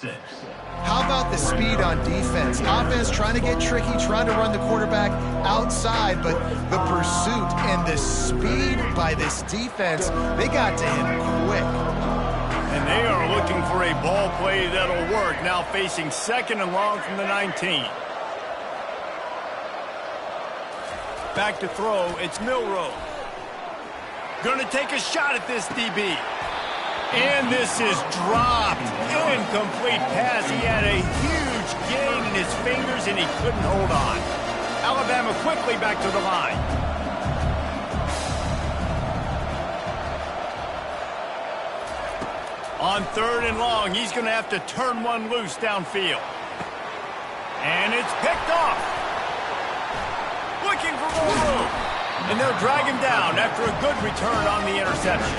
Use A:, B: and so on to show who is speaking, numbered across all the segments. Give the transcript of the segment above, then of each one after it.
A: How about the speed on defense? Offense trying to get tricky, trying to run the quarterback outside, but the pursuit and the speed by this defense, they got to him quick.
B: And they are looking for a ball play that'll work, now facing 2nd and long from the 19. Back to throw, it's Milroe. Gonna take a shot at this DB. And this is dropped. Incomplete pass. He had a huge gain in his fingers, and he couldn't hold on. Alabama quickly back to the line. On 3rd and long, he's going to have to turn one loose downfield. And it's picked off. Looking for more room. And they'll drag him down after a good return on the interception.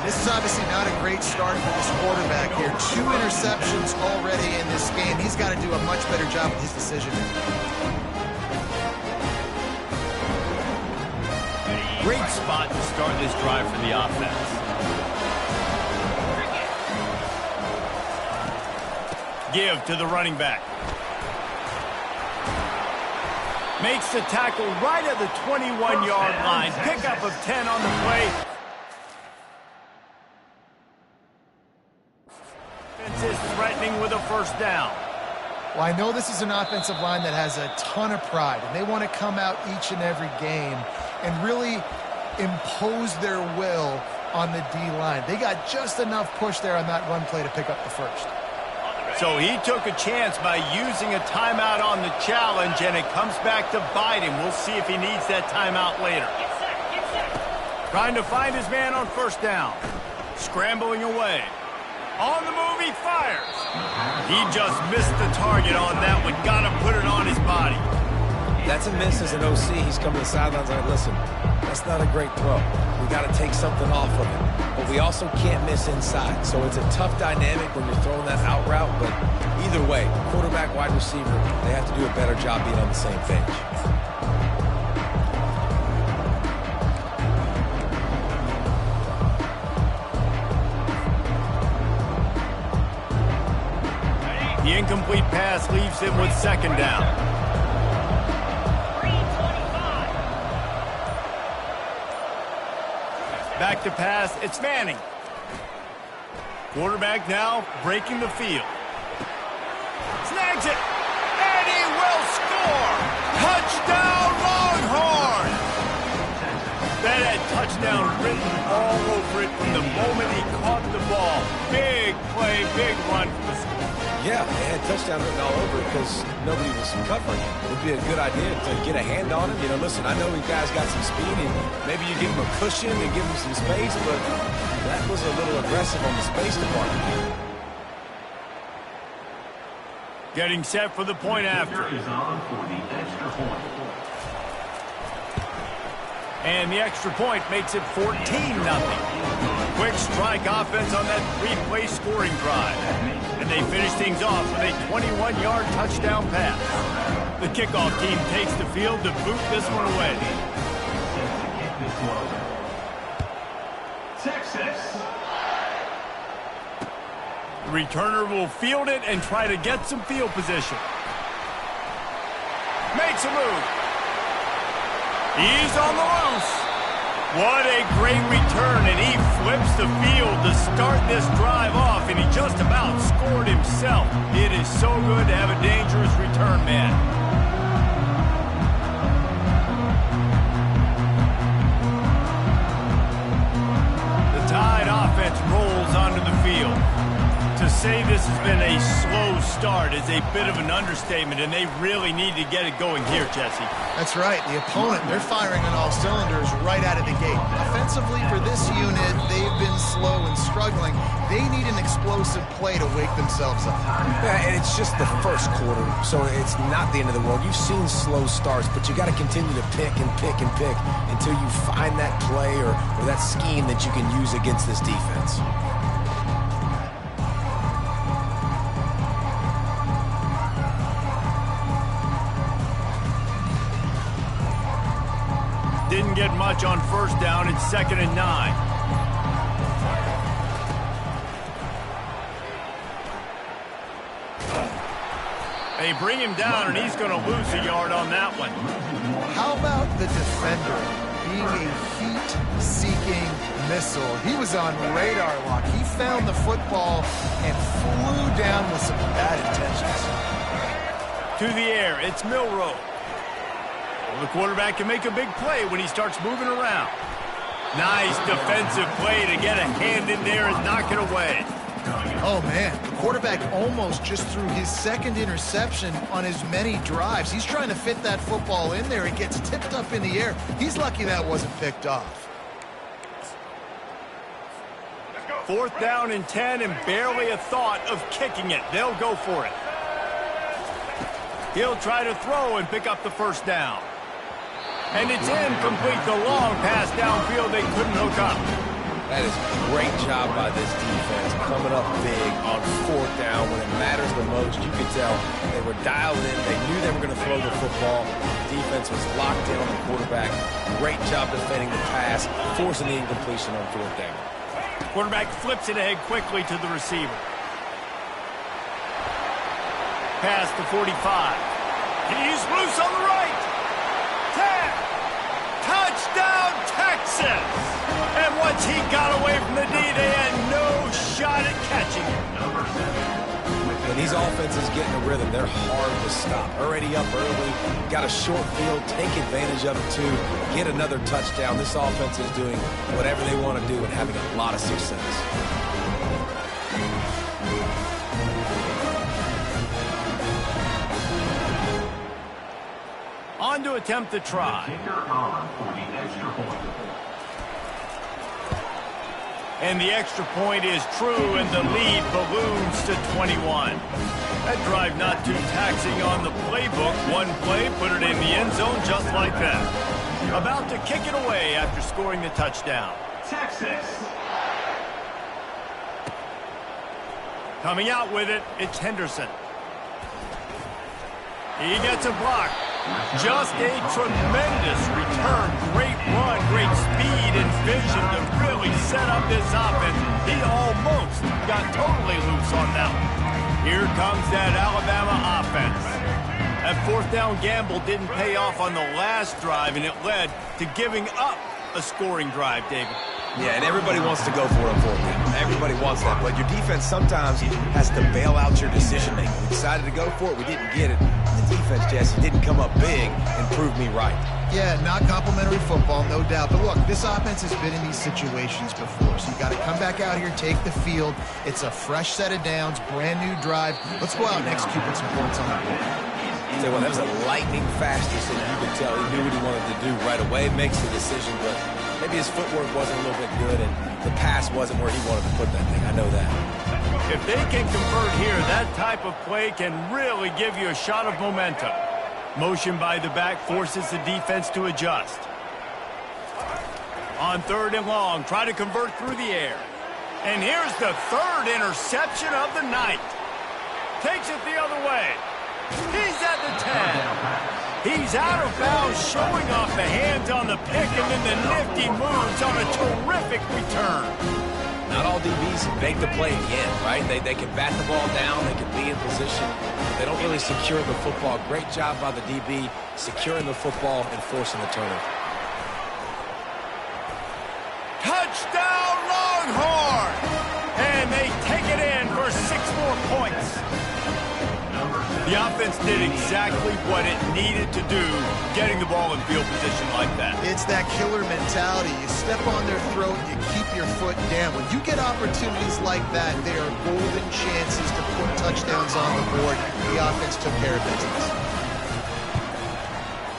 A: This is obviously not a great start for this quarterback here. 2 interceptions already in this game. He's got to do a much better job with his decision.
B: Great spot to start this drive for the offense. Give to the running back. Makes the tackle right at the 21-yard line. Pickup of 10 on the play. Is threatening with a 1st down.
A: Well, I know this is an offensive line that has a ton of pride, and they want to come out each and every game and really impose their will on the D-line. They got just enough push there on that run play to pick up the 1st.
B: So he took a chance by using a timeout on the challenge, and it comes back to bite him. We'll see if he needs that timeout later. Trying to find his man on 1st down. Scrambling away. On the move, he fires. He just missed the target on that one. Got to put it on his body.
C: That's a miss as an OC. He's coming to the sidelines like, listen, that's not a great throw. We got to take something off of it. But we also can't miss inside. So it's a tough dynamic when you're throwing that out route. But either way, quarterback, wide receiver, they have to do a better job being on the same page.
B: The incomplete pass leaves him with 2nd down. Back to pass, it's Manning. Quarterback now breaking the field. Snags it, and he will score! Touchdown, Longhorn! That had touchdown written all over it from the moment he caught the ball. Big play, big run for the score.
C: Yeah, they had touchdown written all over it because nobody was covering him. It would be a good idea to get a hand on him. You know, listen, I know you guys got some speed, and maybe you give him a cushion and give him some space, but that was a little aggressive on the space department.
B: Getting set for the point after. And the extra point makes it 14-0. Quick strike offense on that 3-play scoring drive. And they finish things off with a 21-yard touchdown pass. The kickoff team takes the field to boot this one away. Texas. The returner will field it and try to get some field position. Makes a move. He's on the loose. What a great return, and he flips the field to start this drive off, and he just about scored himself. It is so good to have a dangerous return man. The Tide offense rolls onto the field. To say this has been a slow start is a bit of an understatement, and they really need to get it going here, Jesse.
A: That's right. The opponent, they're firing on all cylinders right out of the gate. Offensively, for this unit, they've been slow and struggling. They need an explosive play to wake themselves up.
C: Yeah, and it's just the first quarter, so it's not the end of the world. You've seen slow starts, but you got to continue to pick and pick and pick until you find that play or that scheme that you can use against this defense.
B: Didn't get much on 1st down. It's 2nd and 9. They bring him down, and he's going to lose a yard on that one.
A: How about the defender being a heat-seeking missile? He was on radar lock. He found the football and flew down with some bad intentions.
B: To the air, it's Milroe. Well, the quarterback can make a big play when he starts moving around. Nice defensive play to get a hand in there and knock it away.
A: Oh, man, the quarterback almost just threw his second interception on as many drives. He's trying to fit that football in there. It gets tipped up in the air. He's lucky that wasn't picked off.
B: 4th down and 10, and barely a thought of kicking it. They'll go for it. He'll try to throw and pick up the first down. And it's incomplete. The long pass downfield they couldn't hook up.
C: That is a great job by this defense, coming up big on 4th down when it matters the most. You could tell they were dialed in. They knew they were going to throw the football. The defense was locked in on the quarterback. Great job defending the pass, forcing the incompletion on 4th down.
B: Quarterback flips it ahead quickly to the receiver. Pass to 45. He's loose on the right. 10. Touchdown, Texas. And once he got away from the D, they had no shot at catching him.
C: When these offenses get in a rhythm, they're hard to stop. Already up early, got a short field, take advantage of it too, get another touchdown. This offense is doing whatever they want to do and having a lot of success.
B: On to attempt the try. And the extra point is true, and the lead balloons to 21. That drive not too taxing on the playbook. One play, put it in the end zone just like that. About to kick it away after scoring the touchdown. Texas. Coming out with it, it's Henderson. He gets a block. Just a tremendous return. Great run, great speed and vision to really set up this offense. He almost got totally loose on that one. Here comes that Alabama offense. That 4th down gamble didn't pay off on the last drive, and it led to giving up a scoring drive, David.
C: Yeah, and everybody wants to go for it on 4th down. Everybody wants that, but your defense sometimes has to bail out your decision-making. We decided to go for it. We didn't get it. The defense, Jesse, didn't come up big and prove me right.
A: Yeah, not complimentary football, no doubt. But look, this offense has been in these situations before, so you got to come back out here, take the field. It's a fresh set of downs, brand new drive. Let's go out and execute with some points on the board.
C: So, well, that was a lightning-fast decision. You could tell he knew what he wanted to do right away, makes the decision, but maybe his footwork wasn't a little bit good, and the pass wasn't where he wanted to put that thing. I know that.
B: If they can convert here, that type of play can really give you a shot of momentum. Motion by the back forces the defense to adjust. On 3rd and long, try to convert through the air. And here's the 3rd interception of the night. Takes it the other way. He's at the 10. He's out of bounds, showing off the hands on the pick, and then the nifty moves on a terrific return.
C: Not all DBs make the play at the end, right? They can bat the ball down, they can be in position. They don't really secure the football. Great job by the DB securing the football and forcing the turnover.
B: Touchdown, Longhorn! And they take it in for 6 more points. The offense did exactly what it needed to do, getting the ball in field position like that.
A: It's that killer mentality. You step on their throat, you keep your foot down. When you get opportunities like that, they are golden chances to put touchdowns on the board. The offense took care of business.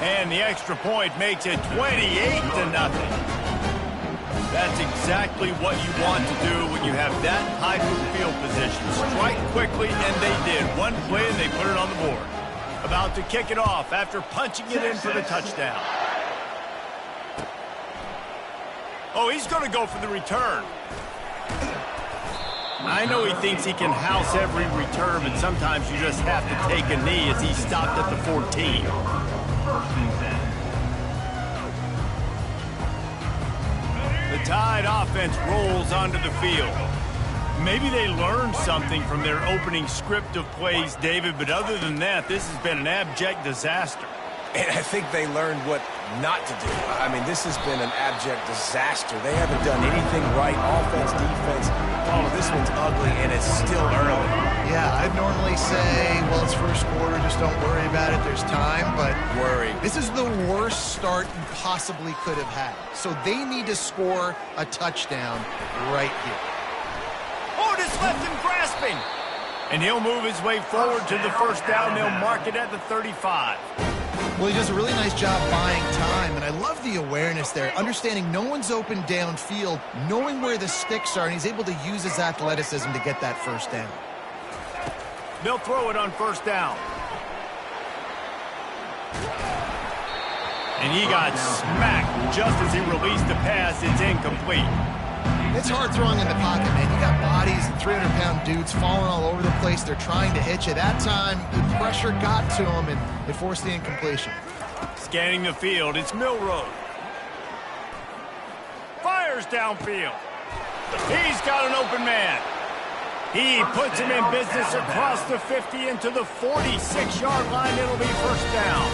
B: And the extra point makes it 28-0. That's exactly what you want to do when you have that type of field position. Strike quickly, and they did. One play, and they put it on the board. About to kick it off after punching it in for the touchdown. Oh, he's going to go for the return. I know he thinks he can house every return, but sometimes you just have to take a knee as he stopped at the 14. The Tide offense rolls onto the field. Maybe they learned something from their opening script of plays, David, but other than that, this has been an abject disaster.
C: And I think they learned what not to do. I mean, this has been an abject disaster. They haven't done anything right. Offense, defense. Oh, this one's ugly, and it's still early.
A: Yeah, I'd normally say, well, it's first quarter, just don't worry about it. There's time, but this is the worst start you possibly could have had. So they need to score a touchdown right here.
B: Oh, just left him grasping. And he'll move his way forward to the first down. They'll mark it at the 35.
A: Well, he does a really nice job buying time, and I love the awareness there, understanding no one's open downfield, knowing where the sticks are, and he's able to use his athleticism to get that first down.
B: They'll throw it on first down. And he got smacked just as he released the pass. It's incomplete.
A: It's hard throwing in the pocket, man. You got bodies and 300-pound dudes falling all over the place. They're trying to hit you. That time, the pressure got to him, and it forced the incompletion.
B: Scanning the field, it's Milrow. Fires downfield. He's got an open man. He puts him in business across the 50 into the 46-yard line. It'll be first down.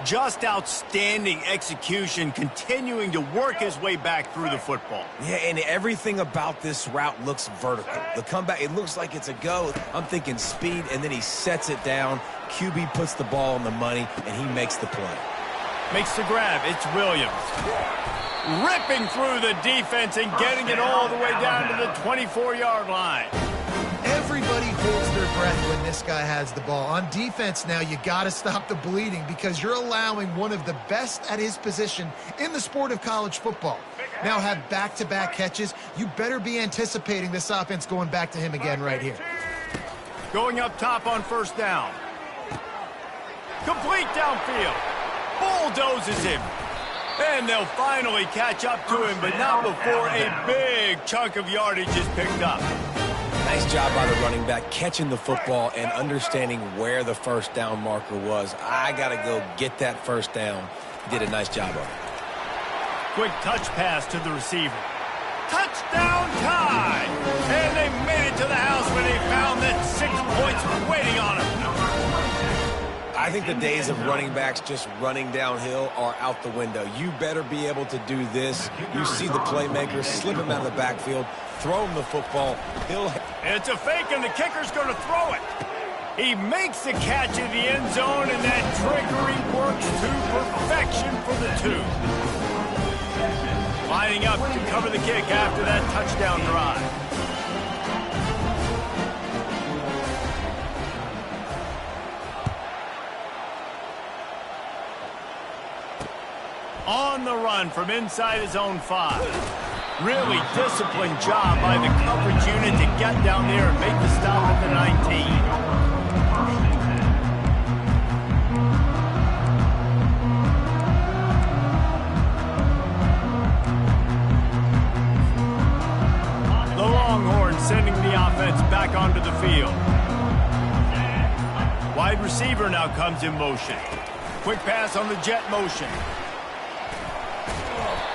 B: Just outstanding execution, continuing to work his way back through the football.
C: Yeah, and everything about this route looks vertical. The comeback, it looks like it's a go. I'm thinking speed, and then he sets it down. QB puts the ball on the money, and he makes the play.
B: Makes the grab. It's Williams. Ripping through the defense and getting it all the way down to the 24-yard line.
A: Everybody holds their breath when this guy has the ball. On defense now, you got to stop the bleeding because you're allowing one of the best at his position in the sport of college football. Now have back-to-back catches. You better be anticipating this offense going back to him again right here.
B: Going up top on first down. Complete downfield. Bulldozes him. And they'll finally catch up to him, but not before a big chunk of yardage is picked up.
C: Nice job by the running back catching the football and understanding where the first down marker was. I got to go get that first down. He did a nice job of it.
B: Quick touch pass to the receiver. Touchdown tie! And they made it to the house when they found that 6 points were waiting on him.
C: I think the days of running backs just running downhill are out the window. You better be able to do this. You see the playmaker, slip him out of the backfield, throw him the football.
B: It's a fake, and the kicker's going to throw it. He makes the catch in the end zone, and that trickery works to perfection for the two. Lining up to cover the kick after that touchdown drive. On the run from inside his own 5. Really disciplined job by the coverage unit to get down there and make the stop at the 19. The Longhorns sending the offense back onto the field. Wide receiver now comes in motion. Quick pass on the jet motion.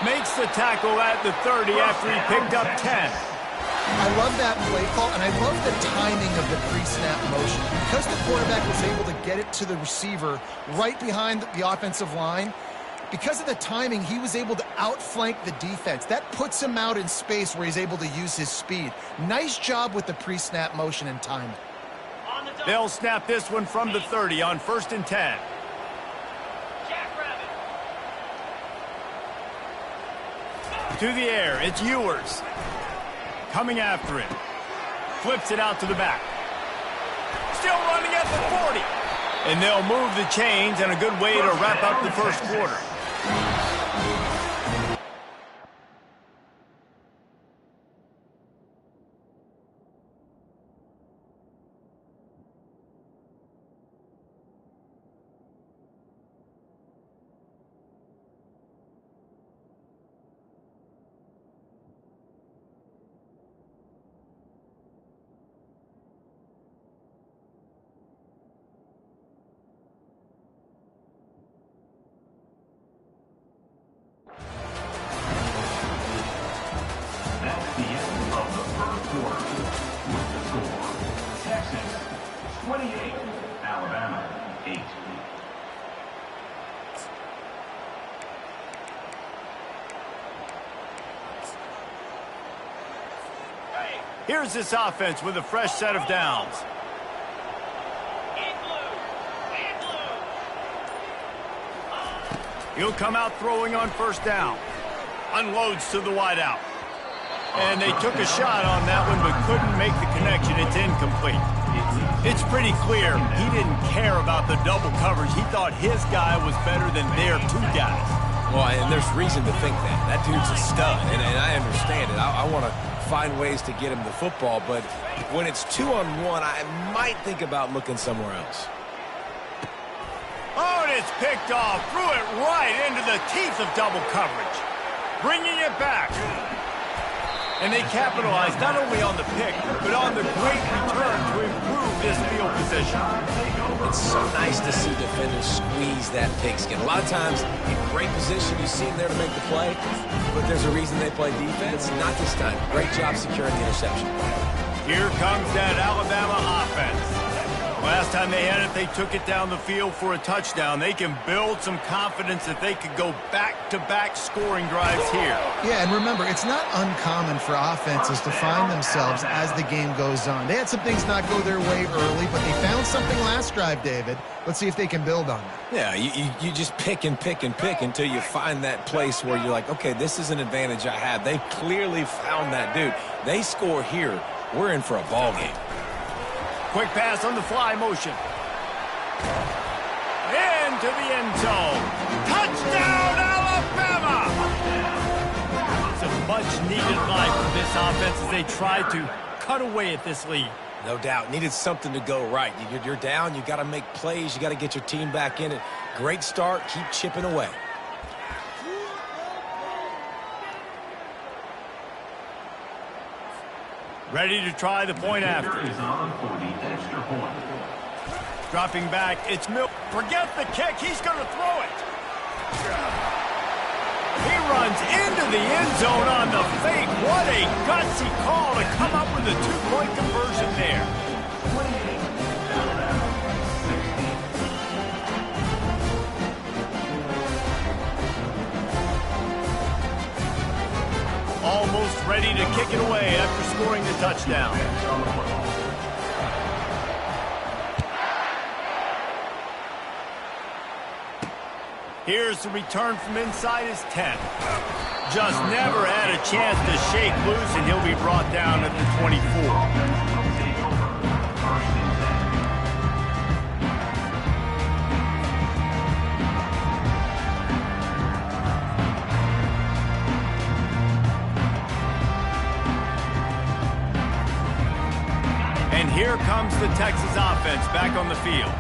B: Makes the tackle at the 30 after he picked up 10.
A: I love that play call, and I love the timing of the pre-snap motion. Because the quarterback was able to get it to the receiver right behind the offensive line, because of the timing, he was able to outflank the defense. That puts him out in space where he's able to use his speed. Nice job with the pre-snap motion and timing.
B: They'll snap this one from the 30 on 1st and 10. To the air, it's Ewers. Coming after him. Flips it out to the back. Still running at the 40. And they'll move the chains, and a good way to wrap up the first quarter.
D: Alabama, 8.
B: Here's this offense with a fresh set of downs. He'll come out throwing on first down. Unloads to the wideout. And they took a shot on that one, but couldn't make the connection. It's incomplete. It's pretty clear he didn't care about the double coverage. He thought his guy was better than their two guys.
C: Well, and there's reason to think that. That dude's a stud, and I understand it. I want to find ways to get him the football, but when it's 2-on-1, I might think about looking somewhere else.
B: Oh, and it's picked off. Threw it right into the teeth of double coverage. Bringing it back. And they capitalized not only on the pick, but on the great return to improve this field position.
C: It's so nice to see defenders squeeze that pigskin. A lot of times, in great position, you see them there to make the play, but there's a reason they play defense. Not this time. Great job securing the interception.
B: Here comes that Alabama offense. Last time they had it, they took it down the field for a touchdown. They can build some confidence that they could go back-to-back scoring drives here.
A: Yeah, and remember, it's not uncommon for offenses to find themselves as the game goes on. They had some things not go their way early, but they found something last drive, David. Let's see if they can build on that.
C: Yeah, you just pick and pick and pick until you find that place where you're like, okay, this is an advantage I have. They clearly found that dude. They score here, we're in for a ball game.
B: Quick pass on the fly motion. Into the end zone. Touchdown, Alabama! It's a much-needed line for this offense as they try to cut away at this lead.
C: No doubt. Needed something to go right. You're down. You got to make plays. You got to get your team back in it. Great start. Keep chipping away.
B: Ready to try the point after. Dropping back, it's Mill. Forget the kick, he's going to throw it. He runs into the end zone on the fake. What a gutsy call to come up with a two-point conversion there. Almost ready to kick it away after scoring the touchdown. Here's the return from inside his 10. Just never had a chance to shake loose, and he'll be brought down at the 24. Here comes the Texas offense back on the field.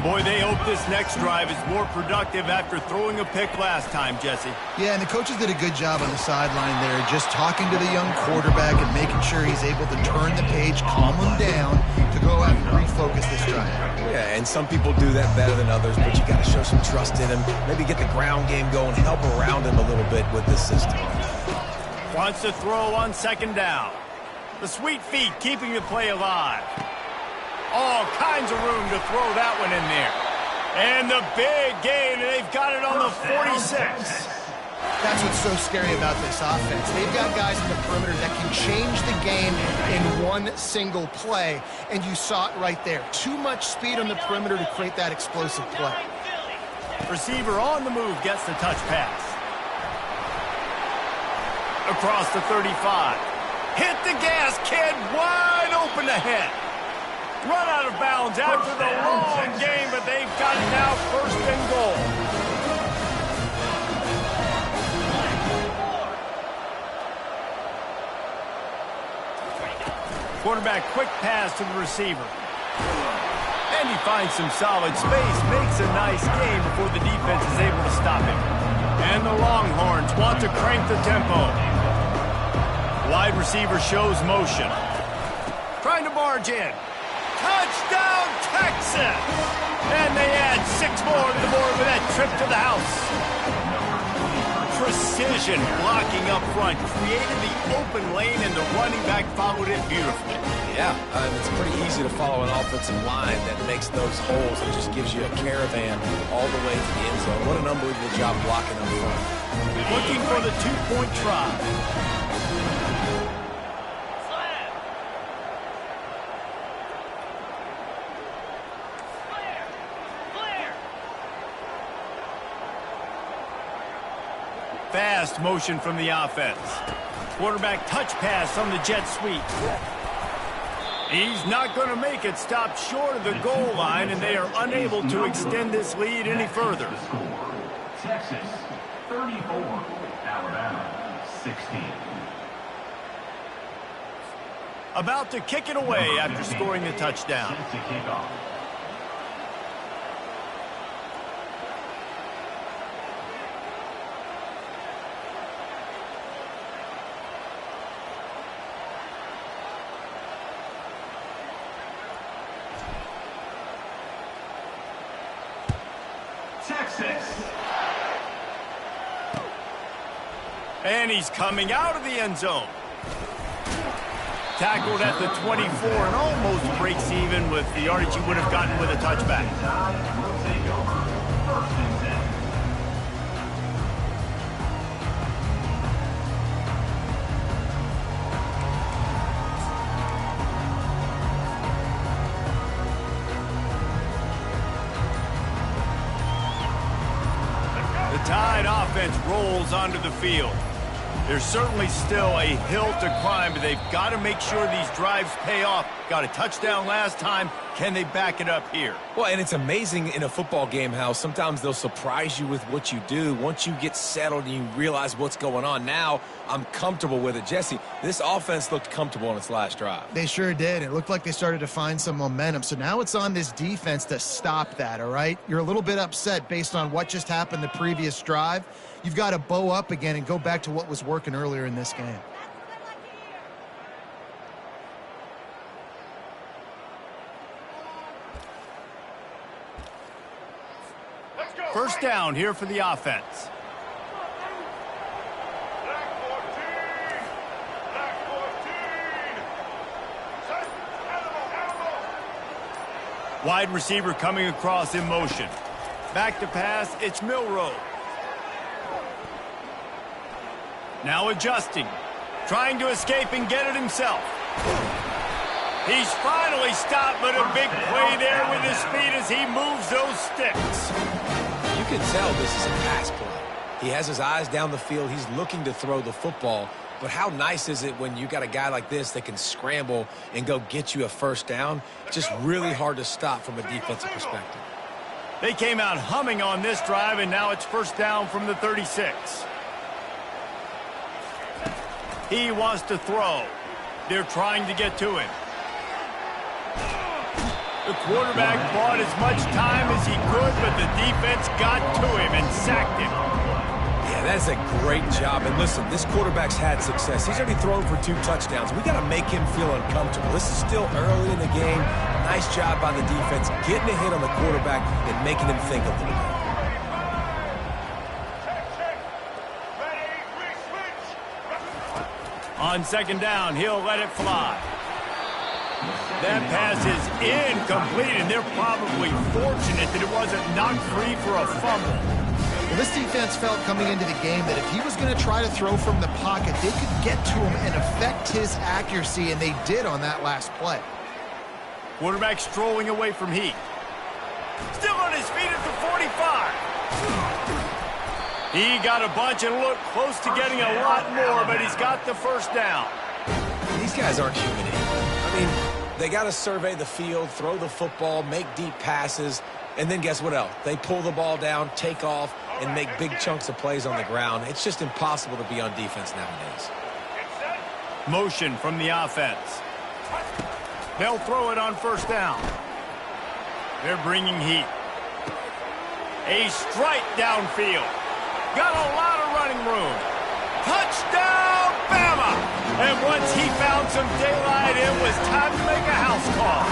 B: Boy, they hope this next drive is more productive after throwing a pick last time, Jesse.
A: Yeah, and the coaches did a good job on the sideline there, just talking to the young quarterback and making sure he's able to turn the page, calm him down to go out and refocus this drive.
C: Yeah, and some people do that better than others, but you got to show some trust in him. Maybe get the ground game going, help around him a little bit with this system.
B: Wants to throw on second down. The sweet feet keeping the play alive. All kinds of room to throw that one in there. And the big gain, and they've got it on the 46.
A: That's what's so scary about this offense. They've got guys in the perimeter that can change the game in one single play, and you saw it right there. Too much speed on the perimeter to create that explosive play.
B: Receiver on the move gets the touch pass. Across the 35. Hit the gas, kid, wide open ahead. Run out of bounds after the long game, but they've got it now first and goal. Quarterback quick pass to the receiver. And he finds some solid space, makes a nice game before the defense is able to stop him. And the Longhorns want to crank the tempo. Wide receiver shows motion. Trying to barge in. Touchdown, Texas! And they add 6 more to the board with that trip to the house. Precision blocking up front created the open lane, and the running back followed it beautifully.
C: Yeah, it's pretty easy to follow an offensive line that makes those holes and just gives you a caravan all the way to the end zone. What an unbelievable job blocking up front.
B: Looking for the two-point try. Fast motion from the offense. Quarterback touch pass on the jet sweep. He's not going to make it. Stop short of the goal line, and they are unable to extend this lead any further.
D: Texas 34, Alabama 16.
B: About to kick it away after scoring the touchdown.
D: Set to kick off. Texas.
B: And he's coming out of the end zone. Tackled at the 24 and almost breaks even with the yardage he would have gotten with a touchback.
D: Will take over. First and 10.
B: The Tide offense rolls onto the field. There's certainly still a hill to climb, but they've got to make sure these drives pay off. Got a touchdown last time. Can they back it up here?
C: Well, and it's amazing in a football game how sometimes they'll surprise you with what you do. Once you get settled and you realize what's going on, now I'm comfortable with it. Jesse, this offense looked comfortable on its last drive.
A: They sure did. It looked like they started to find some momentum. So now it's on this defense to stop that, all right? You're a little bit upset based on what just happened the previous drive. You've got to bow up again and go back to what was working earlier in this game.
B: First down here for the offense. Wide receiver coming across in motion. Back to pass, it's Milroe. Now adjusting. Trying to escape and get it himself. He's finally stopped, but a big play there with his speed as he moves those sticks.
C: You can tell this is a pass play. He has his eyes down the field. He's looking to throw the football. But how nice is it when you got a guy like this that can scramble and go get you a first down? Just really hard to stop from a defensive perspective.
B: They came out humming on this drive, and now it's first down from the 36. He wants to throw. They're trying to get to him. The quarterback bought as much time as he could, but the defense got to him and sacked him.
C: Yeah, that's a great job. And listen, this quarterback's had success. He's already thrown for 2 touchdowns. We got to make him feel uncomfortable. This is still early in the game. Nice job by the defense, getting a hit on the quarterback and making him think a little bit.
B: On second down, he'll let it fly. That pass is incomplete, and they're probably fortunate that it wasn't knocked free for a fumble.
A: Well, this defense felt coming into the game that if he was going to try to throw from the pocket, they could get to him and affect his accuracy, and they did on that last play.
B: Quarterback strolling away from Heat. Still on his feet at the 45. He got a bunch and looked close to getting a lot more, but he's got the first down.
C: These guys aren't human anymore. I mean, they got to survey the field, throw the football, make deep passes, and then guess what else? They pull the ball down, take off, and make big chunks of plays on the ground. It's just impossible to be on defense nowadays.
B: Motion from the offense. They'll throw it on first down. They're bringing heat. A strike downfield. Got a lot of running room. Touchdown, Bama! And once he found some daylight, it was time to make a house call.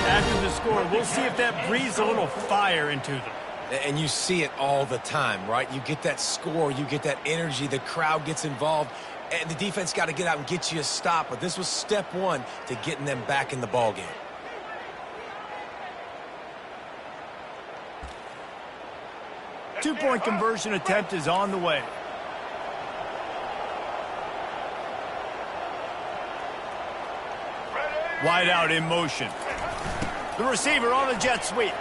B: After the score, we'll see if that breathes a little fire into them.
C: And you see it all the time, right? You get that score, you get that energy, the crowd gets involved, And the defense got to get out and get you a stop, but this was step one to getting them back in the ballgame.
B: Two-point conversion attempt is on the way. Wide out in motion. The receiver on the jet sweep.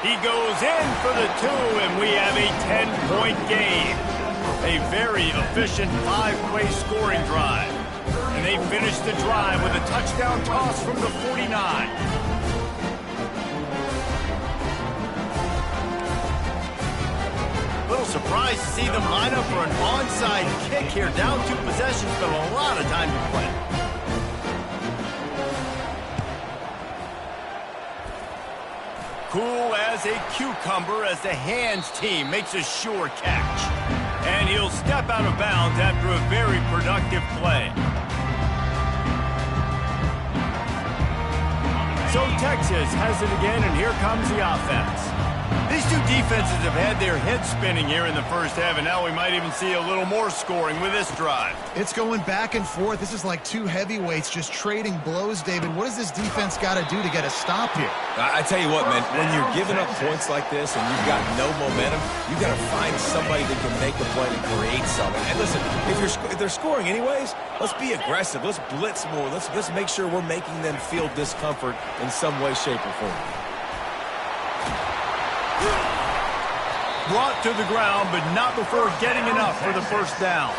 B: He goes in for the 2, and we have a 10-point game. A very efficient 5-play scoring drive. And they finish the drive with a touchdown toss from the 49. Little surprised to see them line up for an onside kick here. Down 2 possessions, but a lot of time to play. Cool as a cucumber as the hands team makes a sure catch. And he'll step out of bounds after a very productive play. So Texas has it again, and here comes the offense. These two defenses have had their heads spinning here in the first half, and now we might even see a little more scoring with this drive.
A: It's going back and forth. This is like two heavyweights just trading blows, David. What does this defense got to do to get a stop here?
C: I tell you what, man, when you're giving up points like this and you've got no momentum, you got to find somebody that can make a play and create something. And listen, if they're scoring anyways, let's be aggressive. Let's blitz more. Let's make sure we're making them feel discomfort in some way, shape, or form.
B: Brought to the ground, but not before getting enough for the first down.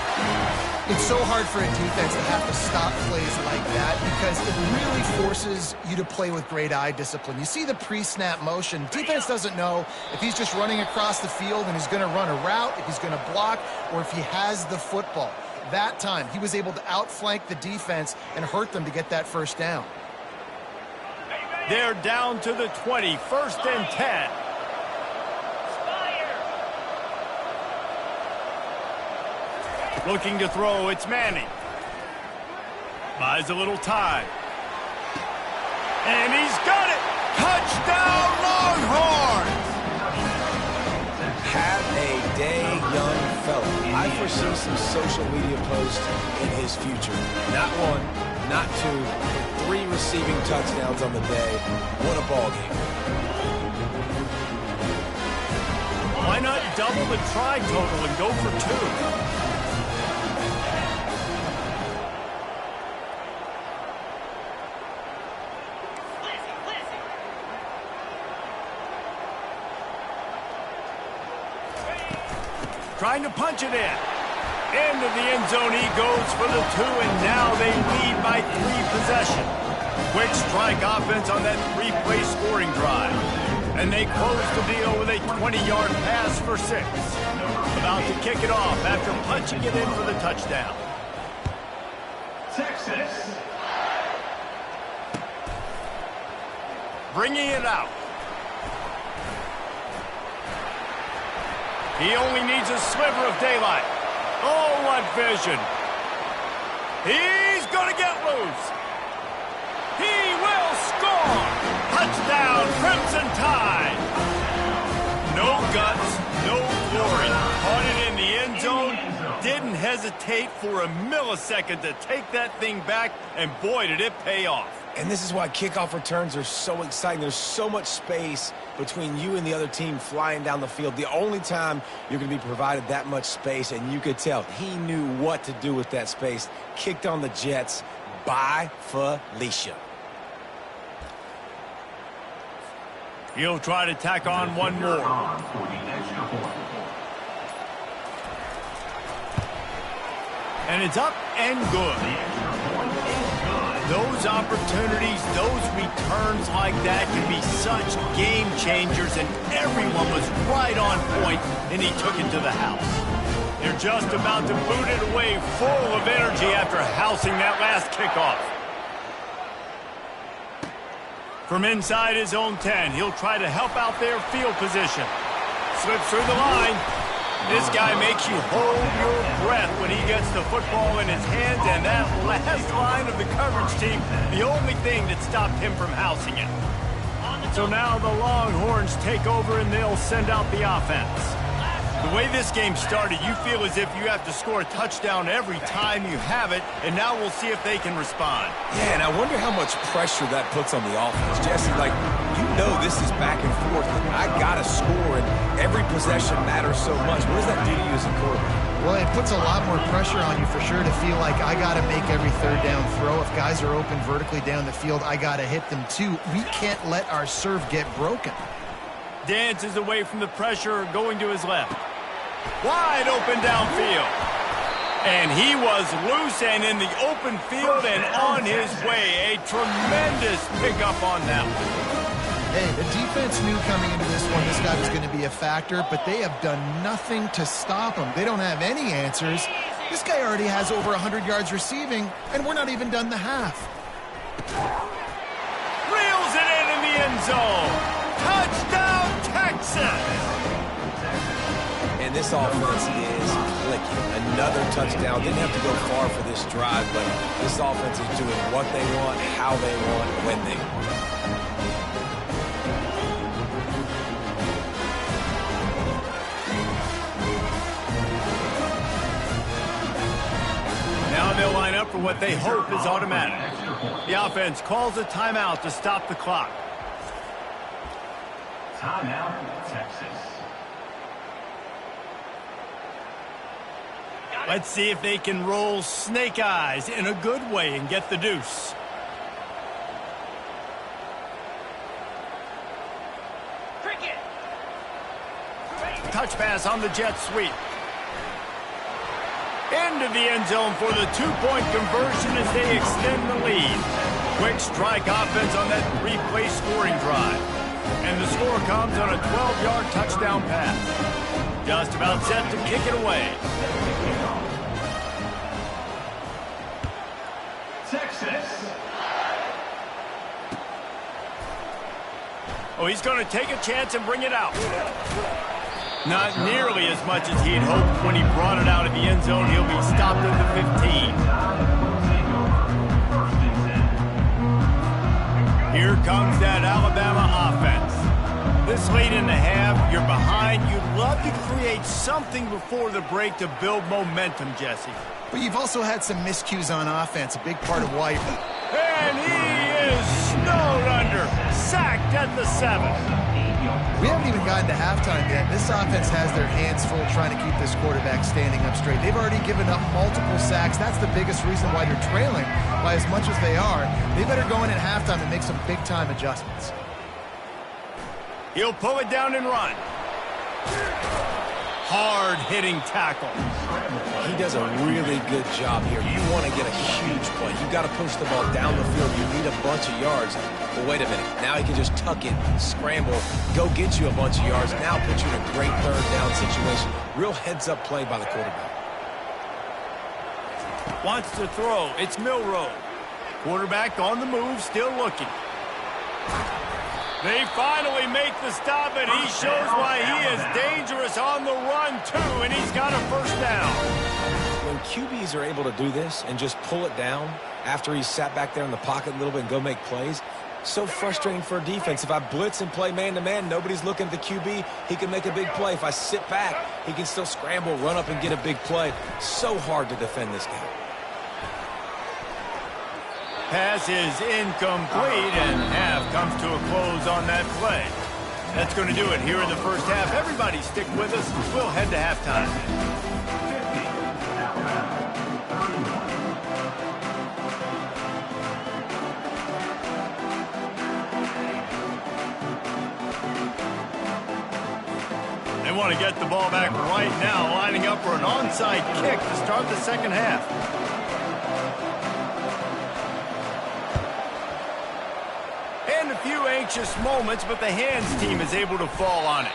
A: It's so hard for a defense to have to stop plays like that because it really forces you to play with great eye discipline. You see the pre-snap motion. Defense doesn't know if he's just running across the field and he's going to run a route, if he's going to block, or if he has the football. That time, he was able to outflank the defense and hurt them to get that first down.
B: They're down to the 20, 1st and 10. Looking to throw, it's Manning. Buys a little time. And he's got it! Touchdown, Longhorns!
C: Have a day, young fella. I foresee some social media posts in his future. Not 1, not 2, but 3 receiving touchdowns on the day. What a ball game.
B: Why not double the try total and go for 2? Trying to punch it in. Into the end zone he goes for the 2, and now they lead by 3 possessions. Quick strike offense on that 3-play scoring drive. And they close the deal with a 20-yard pass for 6. About to kick it off after punching it in for the touchdown.
D: Texas.
B: Bringing it out. He only needs a sliver of daylight. Oh, what vision. He's going to get loose. He will score. Touchdown, Crimson Tide. No guts, no glory. Caught it in the end zone. Didn't hesitate for a millisecond to take that thing back, and boy, did it pay off.
C: And this is why kickoff returns are so exciting. There's so much space between you and the other team flying down the field. The only time you're going to be provided that much space, and you could tell he knew what to do with that space. Kicked on the Jets by Felicia.
B: He'll try to tack on one more. And it's up and good. Those opportunities, those returns like that can be such game changers, and everyone was right on point, and he took it to the house. They're just about to boot it away full of energy after housing that last kickoff. From inside his own 10, he'll try to help out their field position. Slips through the line. This guy makes you hold your breath when he gets the football in his hands, and that last line of the coverage team, the only thing that stopped him from housing it. So now the Longhorns take over, and they'll send out the offense. The way this game started, you feel as if you have to score a touchdown every time you have it, and now we'll see if they can respond.
C: Yeah, and I wonder how much pressure that puts on the offense. Jesse, like, you know this is back and forth. I got to score, and every possession matters so much. What does that do to you as a quarterback?
A: Well, it puts a lot more pressure on you for sure to feel like I got to make every third down throw. If guys are open vertically down the field, I got to hit them too. We can't let our serve get broken.
B: Dances away from the pressure, going to his left. Wide open downfield. And he was loose and in the open field and on his way. A tremendous pickup on that one.
A: Hey, the defense knew coming into this one this guy was going to be a factor, but they have done nothing to stop him. They don't have any answers. This guy already has over 100 yards receiving, and we're not even done the half.
B: Reels it in the end zone. Touchdown, Texas!
C: And this offense is clicking. Another touchdown. Didn't have to go far for this drive, but this offense is doing what they want, how they want, when they want.
B: Now they'll line up for what they hope is automatic. The offense calls a timeout to stop the clock.
D: Timeout, Texas.
B: Let's see if they can roll snake eyes in a good way and get the deuce. Touch pass on the jet sweep. Into the end zone for the two-point conversion as they extend the lead. Quick strike offense on that three-play scoring drive. And the score comes on a 12-yard touchdown pass. Just about set to kick it away.
D: Texas.
B: Oh, he's going to take a chance and bring it out. Not nearly as much as he'd hoped when he brought it out of the end zone. He'll be stopped at the 15. Here comes that Alabama offense. This late in the half, you're behind. You'd love to create something before the break to build momentum, Jesse.
A: But you've also had some miscues on offense, a big part of why.
B: And he is snowed under, sacked at the 7.
A: We haven't even gotten to halftime yet. This offense has their hands full trying to keep this quarterback standing up straight. They've already given up multiple sacks. That's the biggest reason why you're trailing by as much as they are. They better go in at halftime and make some big-time adjustments.
B: He'll pull it down and run. Hard-hitting tackle.
C: He does a really good job here. You want to get a huge play. You got to push the ball down the field. You need a bunch of yards. But wait a minute. Now he can just tuck it, scramble, go get you a bunch of yards. Now put you in a great third down situation. Real heads-up play by the quarterback.
B: Wants to throw. It's Milroe. Quarterback on the move, still looking. They finally make the stop, and he shows why he is dangerous on the run, too, and he's got a first down.
C: When QBs are able to do this and just pull it down after he's sat back there in the pocket a little bit and go make plays, so frustrating for a defense. If I blitz and play man-to-man, nobody's looking at the QB, he can make a big play. If I sit back, he can still scramble, run up, and get a big play. So hard to defend this guy.
B: Pass is incomplete, and half comes to a close on that play. That's going to do it here in the first half. Everybody stick with us. We'll head to halftime.
D: 50, Alabama, 31.
B: They want to get the ball back right now, lining up for an onside kick to start the second half. And a few anxious moments, but the hands team is able to fall on it.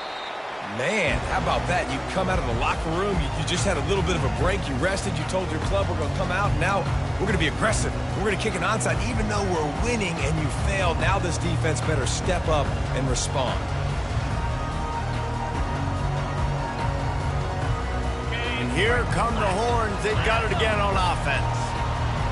C: Man, how about that? You come out of the locker room, you just had a little bit of a break, you rested, you told your club we're going to come out, and now we're going to be aggressive. We're going to kick an onside, even though we're winning and you failed. Now this defense better step up and respond.
B: And here come the horns. They've got it again on offense.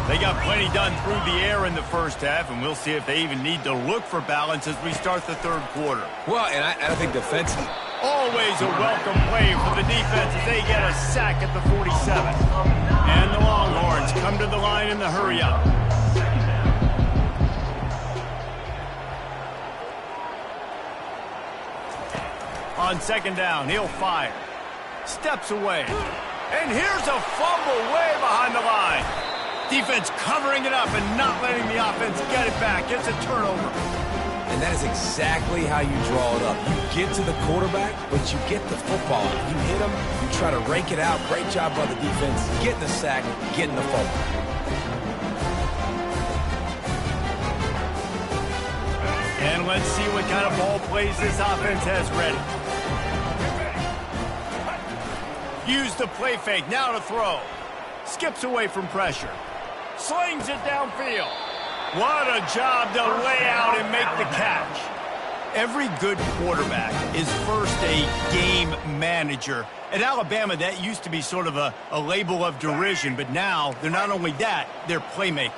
B: They got plenty done through the air in the first half, and we'll see if they even need to look for balance as we start the third quarter.
C: Well, and I think defensively,
B: Always a welcome play for the defense as they get a sack at the 47. And the Longhorns come to the line in the hurry-up. On second down, he'll fire. Steps away. And here's a fumble way behind the line. Defense covering it up and not letting the offense get it back. It's a turnover.
C: And that is exactly how you draw it up. You get to the quarterback, but you get the football. You hit him, you try to rake it out. Great job by the defense, getting the sack, getting the fumble.
B: And let's see what kind of ball plays this offense has ready. Use the play fake, now to throw. Skips away from pressure. Slings it downfield. What a job to lay out and make the catch. Every good quarterback is first a game manager. At Alabama, that used to be sort of a label of derision, but now they're not only that, they're playmakers.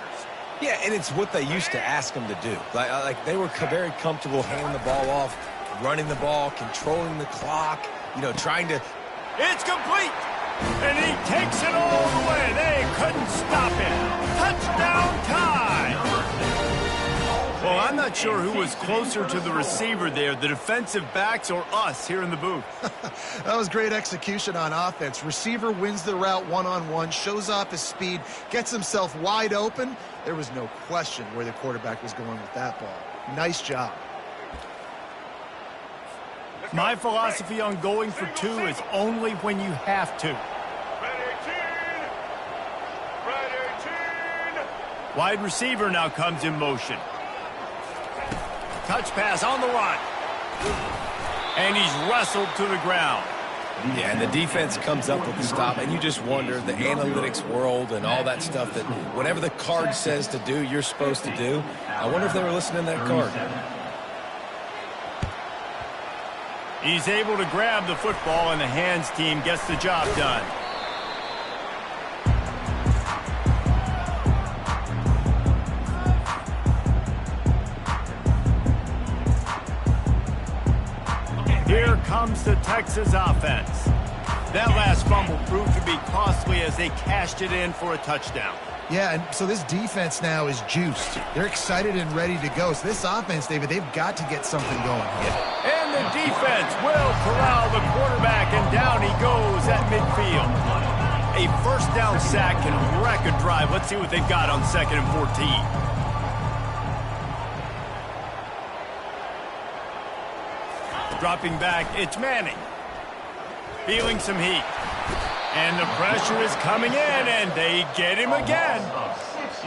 C: Yeah, and it's what they used to ask them to do. Like they were very comfortable handing the ball off, running the ball, controlling the clock, trying to...
B: It's complete! And he takes it all the way. They couldn't stop him. Touchdown time! Well, I'm not sure who was closer to the receiver there, the defensive backs or us here in the booth.
A: That was great execution on offense. Receiver wins the route one-on-one, shows off his speed, gets himself wide open. There was no question where the quarterback was going with that ball. Nice job.
B: My philosophy on going for two is only when you have to. Wide receiver now comes in motion. Touch pass on the run. And he's wrestled to the ground.
C: Yeah, and the defense comes up with the stop, and you just wonder, the analytics world and all that stuff, that whatever the card says to do, you're supposed to do. I wonder if they were listening to that card.
B: He's able to grab the football, and the hands team gets the job done. Here comes the Texas offense. That last fumble proved to be costly as they cashed it in for a touchdown.
A: Yeah, and so this defense now is juiced. They're excited and ready to go. So this offense, David, they've got to get something going here.
B: And the defense will corral the quarterback, and down he goes at midfield. A first down sack can wreck a drive. Let's see what they've got on 2nd and 14. Dropping back, it's Manning. Feeling some heat. And the pressure is coming in, and they get him again.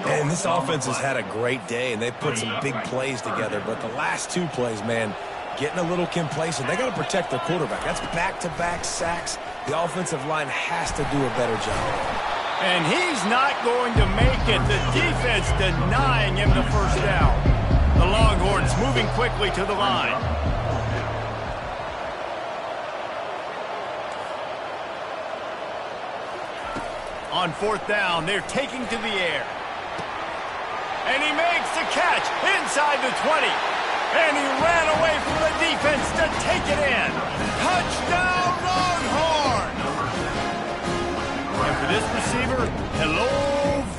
C: And this offense has had a great day, and they've put some big plays together. But the last two plays, man, getting a little complacent. They got to protect their quarterback. That's back-to-back sacks. The offensive line has to do a better job.
B: And he's not going to make it. The defense denying him the first down. The Longhorns moving quickly to the line. On 4th down, they're taking to the air. And he makes the catch inside the 20. And he ran away from the defense to take it in. Touchdown, Longhorn! And for this receiver, hello,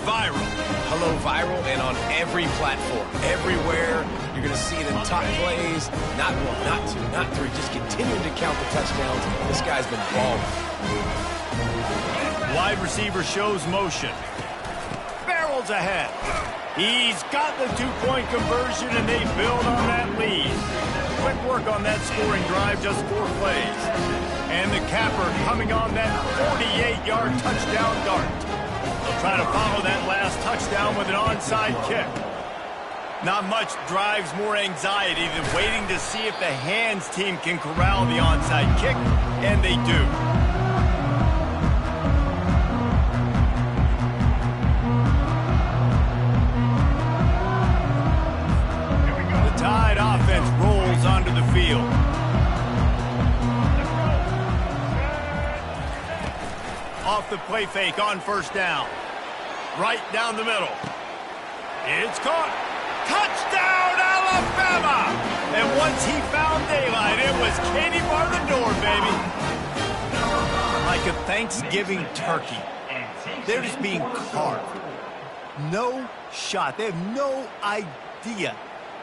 B: viral.
C: Hello, viral, and on every platform, everywhere. You're going to see it in top plays. Not one, not two, not three. Just continuing to count the touchdowns. This guy's been balling.
B: Wide receiver shows motion. Barrels ahead. He's got the two-point conversion, and they build on that lead. Quick work on that scoring drive, just 4 plays. And the capper coming on that 48-yard touchdown dart. They'll try to follow that last touchdown with an onside kick. Not much drives more anxiety than waiting to see if the hands team can corral the onside kick, and they do. Tide offense rolls onto the field. Off the play fake on 1st down. Right down the middle. It's caught. Touchdown, Alabama! And once he found daylight. It was Katie bar the door, baby. Like a Thanksgiving turkey. They're just being carved. No shot. They have no idea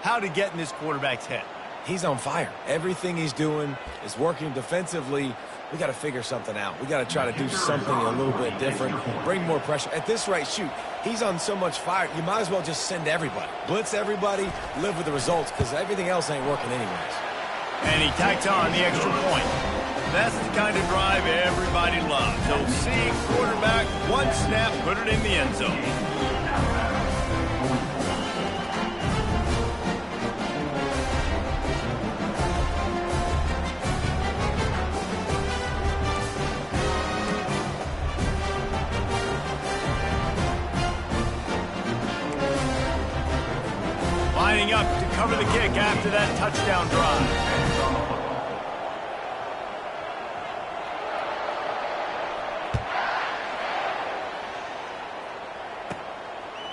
B: how to get in this quarterback's head.
C: He's on fire. Everything he's doing is working defensively. We got to figure something out. We got to try to do something a little bit different, bring more pressure. At this rate, shoot, he's on so much fire, you might as well just send everybody. Blitz everybody, live with the results, because everything else ain't working anyways.
B: And he tacks on the extra point. That's the kind of drive everybody loves. OC quarterback, one snap, put it in the end zone. Lining up to cover the kick after that touchdown drive.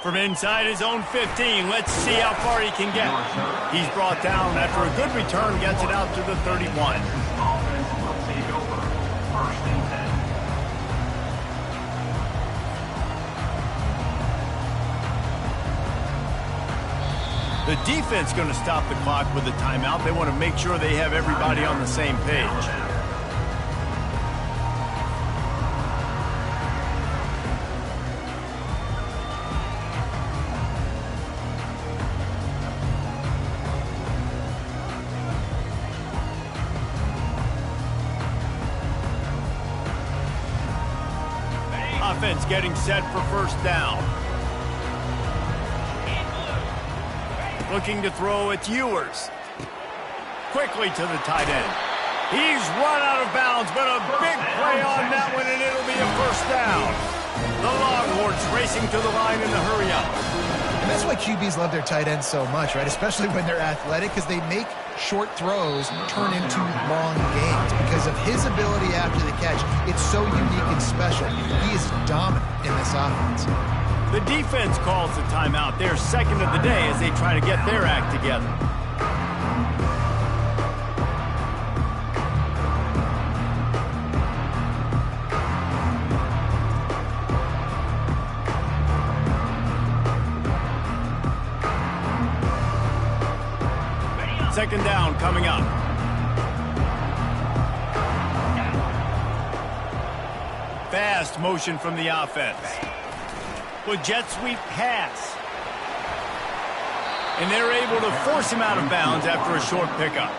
B: From inside his own 15, let's see how far he can get. He's brought down after a good return, gets it out to the 31.
D: Offense will take over. 1st and 10.
B: The defense going to stop the clock with a timeout. They want to make sure they have everybody on the same page. Offense getting set for 1st down. Looking to throw, it's Ewers. Quickly to the tight end. He's run out of bounds, but a big play on that one, and it'll be a 1st down. The Longhorns racing to the line in the hurry-up.
A: And that's why QBs love their tight ends so much, right? Especially when they're athletic, because they make short throws turn into long gains. Because of his ability after the catch, it's so unique and special. He is dominant in this offense.
B: The defense calls the timeout. Their 2nd of the day as they try to get their act together. Second down coming up. Fast motion from the offense. With jet sweep pass. And they're able to force him out of bounds after a short pickup.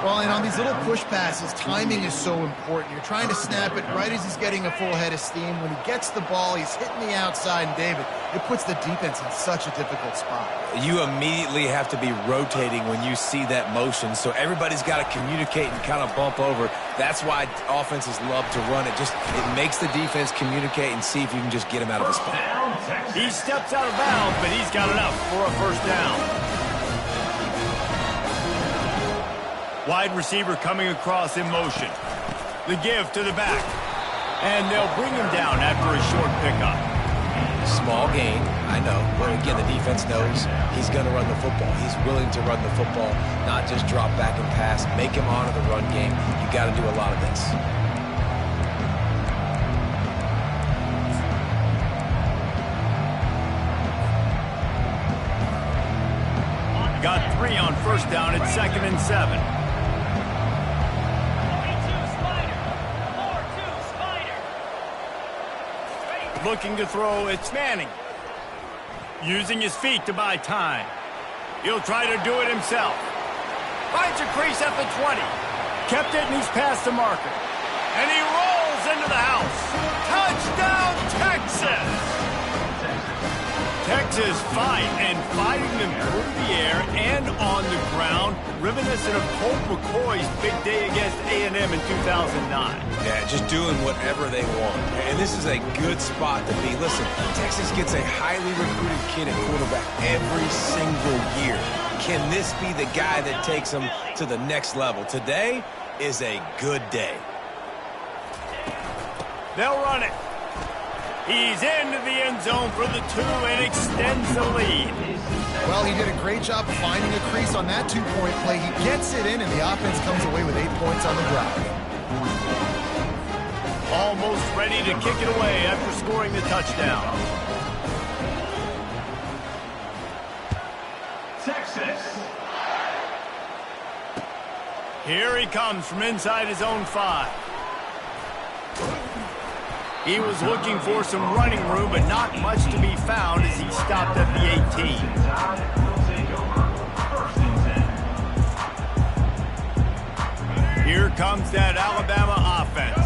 A: Well, and on these little push passes, timing is so important. You're trying to snap it right as he's getting a full head of steam. When he gets the ball, he's hitting the outside, and David, it puts the defense in such a difficult spot.
C: You immediately have to be rotating when you see that motion, so everybody's got to communicate and kind of bump over. That's why offenses love to run it. It makes the defense communicate and see if you can just get him out of the spot.
B: He steps out of bounds, but he's got enough for a 1st down. Wide receiver coming across in motion. The give to the back. And they'll bring him down after a short pickup.
C: Small gain, I know. But again, the defense knows he's going to run the football. He's willing to run the football, not just drop back and pass. Make him honor the run game. You got to do a lot of this.
B: Got 3 on 1st down. It's 2nd and 7. Looking to throw, it's Manning. Using his feet to buy time. He'll try to do it himself. Finds a crease at the 20. Kept it and he's past the marker. And he rolls into the house. Touchdown, Texas! Texas fighting them through the air and on the ground, reminiscent of Colt McCoy's big day against A&M in 2009.
C: Yeah, just doing whatever they want. And this is a good spot to be. Listen, Texas gets a highly recruited kid at quarterback every single year. Can this be the guy that takes them to the next level? Today is a good day.
B: They'll run it. He's into the end zone for the 2 and extends the lead.
A: Well, he did a great job finding a crease on that two-point play. He gets it in, and the offense comes away with 8 points on the drive.
B: Almost ready to kick it away after scoring the touchdown.
D: Texas.
B: Here he comes from inside his own 5. He was looking for some running room, but not much to be found as he stopped at the 18. Here comes that Alabama offense.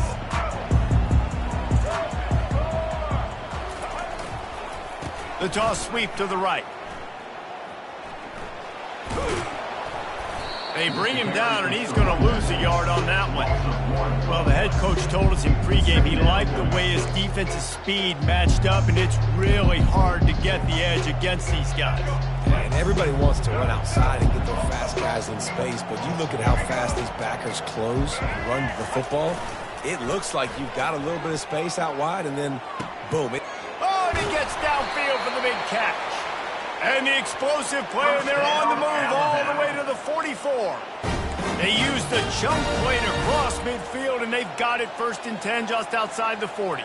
B: The toss sweep to the right. They bring him down, and he's going to lose a yard on that one. Well, the head coach told us in pregame he liked the way his defensive speed matched up, and it's really hard to get the edge against these guys.
C: And everybody wants to run outside and get their fast guys in space, but you look at how fast these backers close and run the football, it looks like you've got a little bit of space out wide, and then boom.
B: Oh, and he gets downfield for the big catch. And the explosive play, and they're on the move all the way to the 44. They used the chunk play to cross midfield, and they've got it 1st and 10 just outside the 40.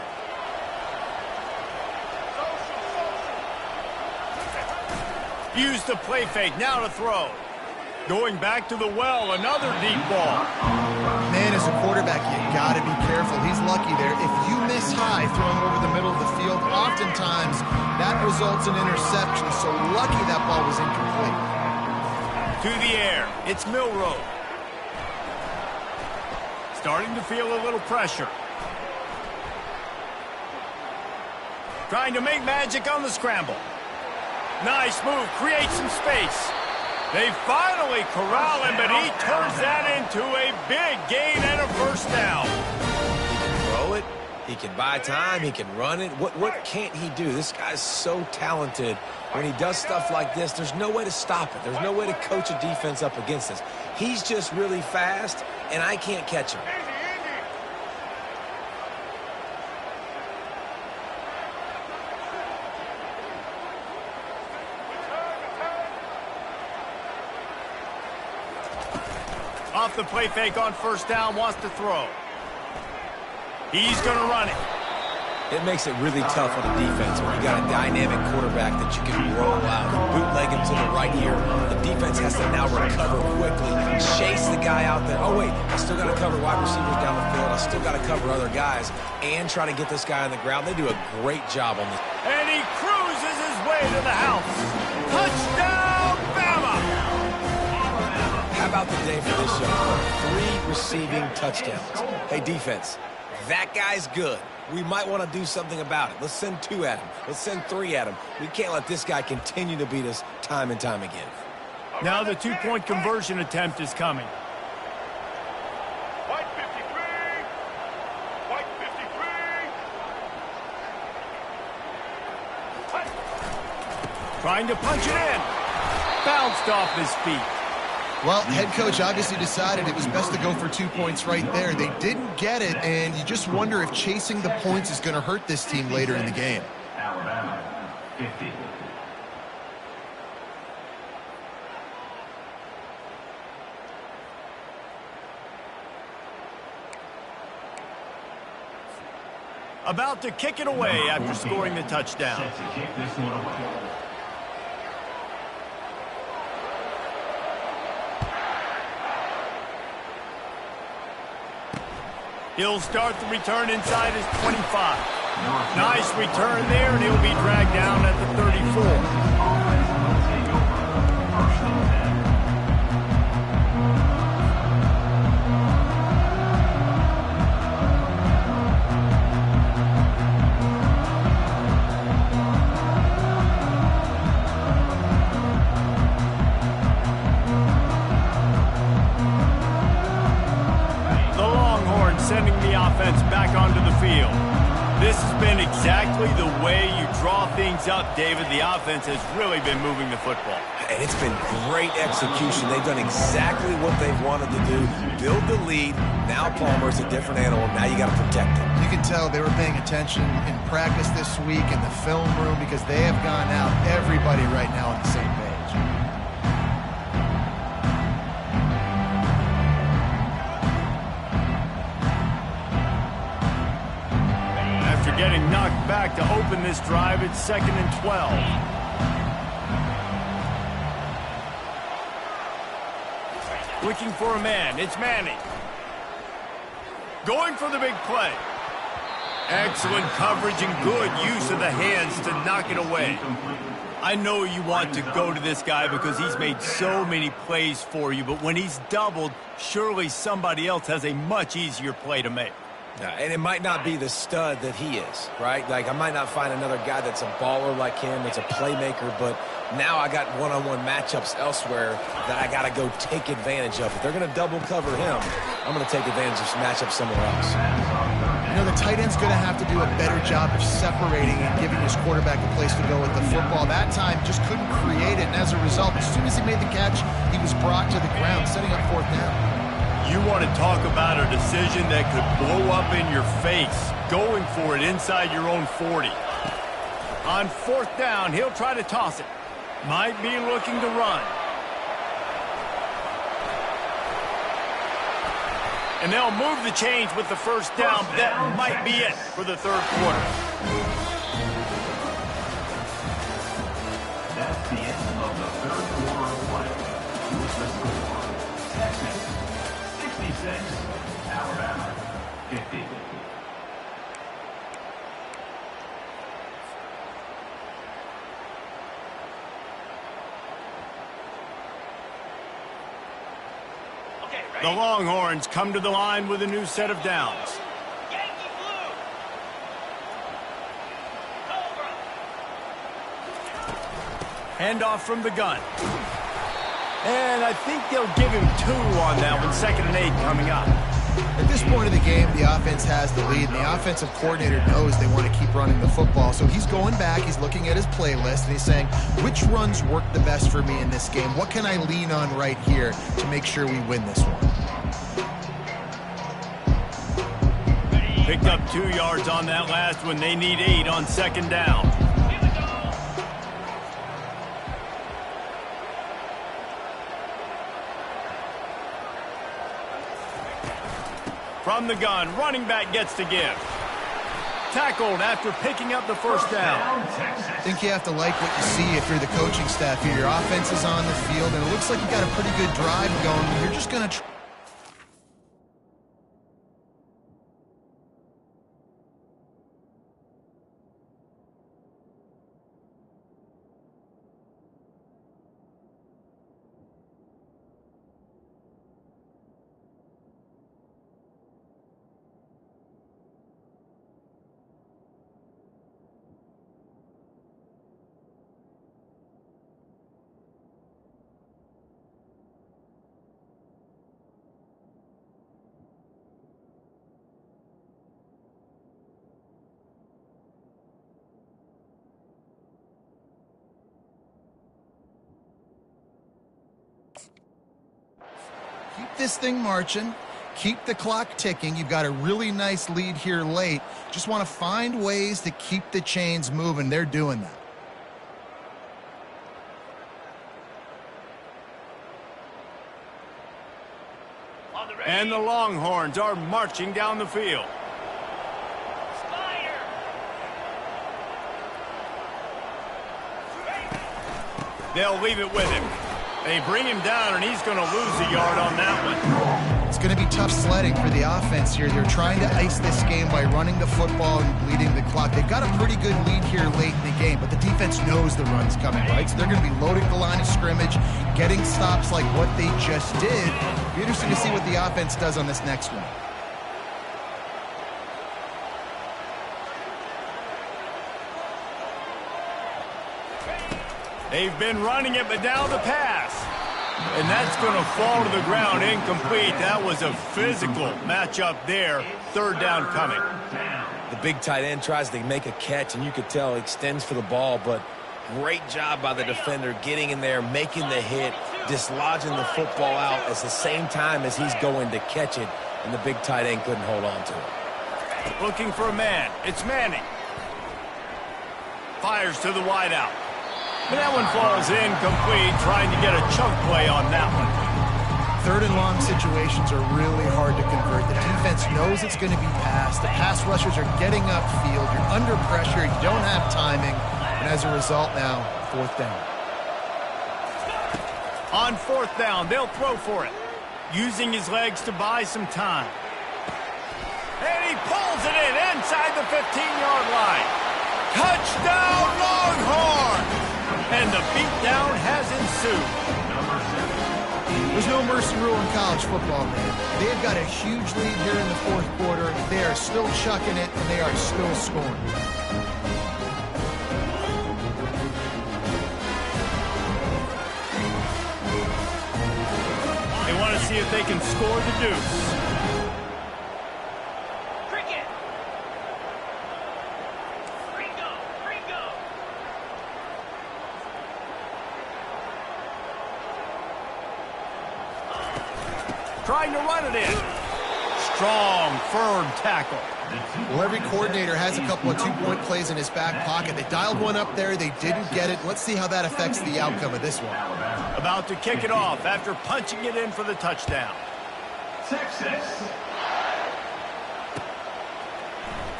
B: Use the play fake, now to throw. Going back to the well, another deep ball.
A: Man, as a quarterback, you got to be careful. He's lucky there. If you miss high throwing over the middle of the field, oftentimes that results in interception. So lucky that ball was incomplete.
B: To the air, it's Milroe. Starting to feel a little pressure. Trying to make magic on the scramble. Nice move, create some space. They finally corral him, but he turns that into a big gain and a 1st down.
C: He can throw it. He can buy time. He can run it. What can't he do? This guy's so talented. When he does stuff like this, there's no way to stop it. There's no way to coach a defense up against this. He's just really fast, and I can't catch him.
B: Off the play fake on 1st down, wants to throw. He's going to run it.
C: It makes it really tough on the defense when you got a dynamic quarterback that you can roll out and bootleg him to the right here. The defense has to now recover quickly, chase the guy out there. Oh, wait, I still got to cover wide receivers down the field. I still got to cover other guys and try to get this guy on the ground. They do a great job on this.
B: And he cruises his way to the house. Touchdown, Bama!
C: How about the day for this young man? 3 receiving touchdowns. Hey, defense, that guy's good. We might want to do something about it. Let's send 2 at him. Let's send 3 at him. We can't let this guy continue to beat us time and time again.
B: Now the 2-point conversion attempt is coming.
D: White 53. White 53.
B: Trying to punch it in. Bounced off his feet.
A: Well, head coach obviously decided it was best to go for 2 points right there. They didn't get it, and you just wonder if chasing the points is going to hurt this team later in the game.
D: Alabama 50.
B: About to kick it away after scoring the touchdown.
D: Set to kick this one away.
B: He'll start the return inside his 25. Nice return there, and he'll be dragged down at the 34.
D: Offense will take over 1st and 10.
B: The Longhorns sending the offense back onto the field. This has been exactly the way you draw things up, David. The offense has really been moving the football.
C: And it's been great execution. They've done exactly what they've wanted to do. Build the lead. Now Palmer's a different animal. Now you got to protect him.
A: You can tell they were paying attention in practice this week in the film room because they have gone out, everybody right now on the same page.
B: knocked back to open this drive. It's 2nd and 12. Looking for a man. It's Manning. Going for the big play. Excellent coverage and good use of the hands to knock it away. I know you want to go to this guy because he's made so many plays for you, but when he's doubled, surely somebody else has a much easier play to make.
C: Yeah, and it might not be the stud that he is, right? Like, I might not find another guy that's a baller like him, that's a playmaker, but now I got one-on-one matchups elsewhere that I got to go take advantage of. If they're going to double cover him, I'm going to take advantage of some matchups somewhere else.
A: You know, the tight end's going to have to do a better job of separating and giving his quarterback a place to go with the football. That time just couldn't create it, and as a result, as soon as he made the catch, he was brought to the ground, setting up 4th down.
B: You want to talk about a decision that could blow up in your face, going for it inside your own 40. On 4th down, he'll try to toss it. Might be looking to run. And they'll move the chains with the 1st down. That might be it for the 3rd quarter.
D: That's the end of the 3rd quarter of play. With the score, Texas 66, Alabama 50.
B: The Longhorns come to the line with a new set of downs.
E: Yankee Blue. Cobra.
B: Handoff from the gun. And I think they'll give him 2 on that one. 2nd and 8 coming up.
A: At this point of the game, the offense has the lead, and the offensive coordinator knows they want to keep running the football. So he's going back, he's looking at his playlist, and he's saying, which runs work the best for me in this game? What can I lean on right here to make sure we win this one?
B: Picked up 2 yards on that last one. They need 8 on 2nd down. From the gun, running back gets to give. Tackled after picking up the 1st down.
A: I think you have to like what you see if you're the coaching staff here. Your offense is on the field, and it looks like you got a pretty good drive going. You're just going to keep this thing marching, keep the clock ticking. You've got a really nice lead here late. Just want to find ways to keep the chains moving. They're doing that.
B: And the Longhorns are marching down the field.
E: Spider.
B: They'll leave it with him. They bring him down, and he's going to lose a yard on that one.
A: It's going to be tough sledding for the offense here. They're trying to ice this game by running the football and bleeding the clock. They've got a pretty good lead here late in the game, but the defense knows the run's coming, right? So they're going to be loading the line of scrimmage, getting stops like what they just did. Be interesting to see what the offense does on this next one.
B: They've been running it, but now the pass. And that's going to fall to the ground incomplete. That was a physical matchup there. 3rd down coming.
C: The big tight end tries to make a catch, and you could tell he extends for the ball, but great job by the defender getting in there, making the hit, dislodging the football out at the same time as he's going to catch it, and the big tight end couldn't hold on to it.
B: Looking for a man. It's Manning. Fires to the wideout. And that one falls incomplete, trying to get a chunk play on that one.
A: Third and long situations are really hard to convert. The defense knows it's going to be passed. The pass rushers are getting upfield. You're under pressure. You don't have timing. And as a result now, fourth down.
B: On fourth down, they'll throw for it, using his legs to buy some time. And he pulls it in inside the 15-yard line. Touchdown, Longhorns! And the beatdown has ensued.
A: There's no mercy rule in college football, man. They've got a huge lead here in the fourth quarter. They are still chucking it, and they are still scoring.
B: They want to see if they can score the deuce.
E: Cricket. Ringo.
B: Trying to run it in. Strong, firm tackle.
A: Well, every coordinator has a couple of two-point plays in his back pocket. They dialed one up there. They didn't get it. Let's see how that affects the outcome of this one.
B: About to kick it off after punching it in for the touchdown.
D: Texas.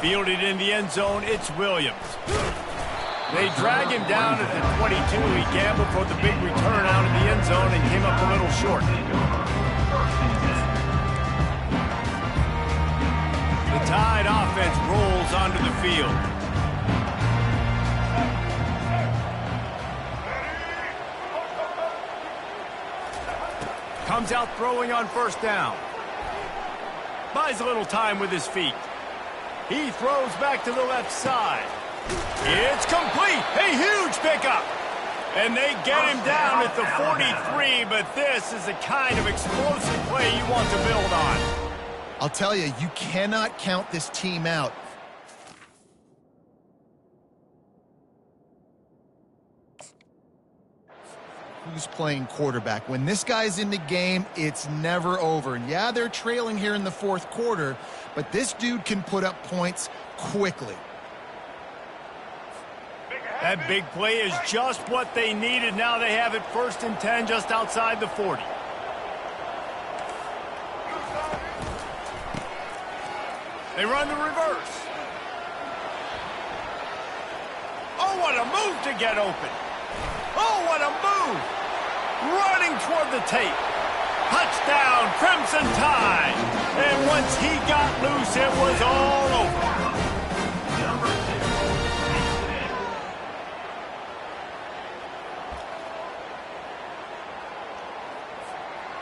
B: Fielded in the end zone, it's Williams. They drag him down at the 22. He gambled for the big return out of the end zone and came up a little short. The Tide offense rolls onto the field. Comes out throwing on first down. Buys a little time with his feet. He throws back to the left side. It's complete. A huge pickup. And they get him down at the 43, but this is the kind of explosive play you want to build on.
A: I'll tell you, you cannot count this team out. Who's playing quarterback? When this guy's in the game, it's never over. And yeah, they're trailing here in the fourth quarter, but this dude can put up points quickly.
B: That big play is just what they needed. Now they have it 1st and 10 just outside the 40. They run the reverse. Oh, what a move to get open. Oh, what a move. Running toward the tape. Touchdown, Crimson Tide. And once he got loose, it was all over.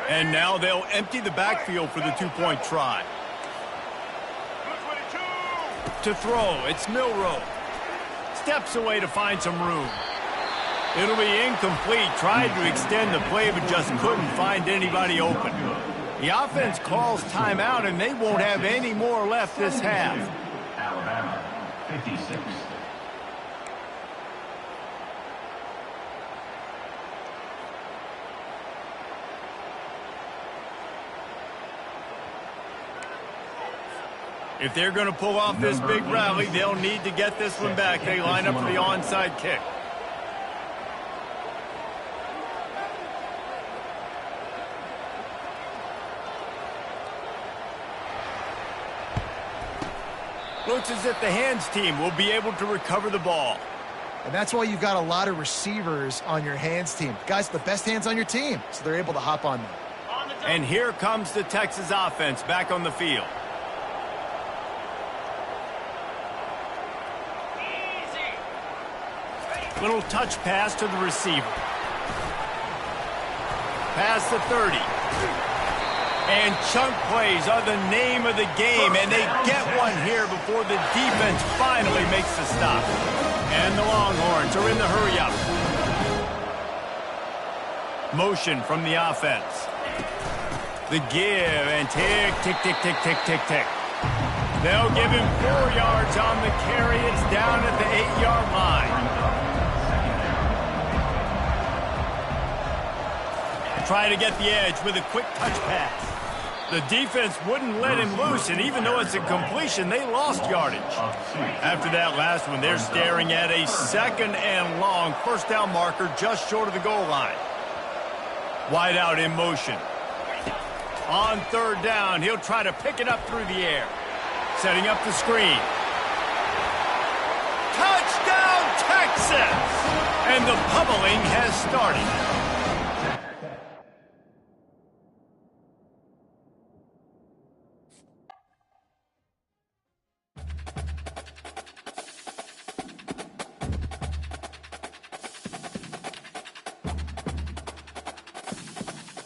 B: And now they'll empty the backfield for the two-point try. To throw, it's Milroe. Steps away to find some room. It'll be incomplete. Tried to extend the play, but just couldn't find anybody open. The offense calls timeout, and they won't have any more left this half.
D: Alabama, 56.
B: If they're going to pull off this big rally, they'll need to get this one back. They line up for the onside kick. Looks as if the hands team will be able to recover the ball.
A: And that's why you've got a lot of receivers on your hands team. Guys, the best hands on your team, so they're able to hop on them.
B: And here comes the Texas offense back on the field. Little touch pass to the receiver. Past the 30. And chunk plays are the name of the game, and they get one here before the defense finally makes the stop. And the Longhorns are in the hurry-up. Motion from the offense. The give, and tick, tick, tick, tick, tick, tick, tick. They'll give him 4 yards on the carry. It's down at the 8-yard line. Try to get the edge with a quick touch pass. The defense wouldn't let him loose, and even though it's a completion, they lost yardage. After that last one, they're staring at a 2nd and long first down marker just short of the goal line. Wide out in motion. On third down, he'll try to pick it up through the air. Setting up the screen. Touchdown, Texas! And the pummeling has started.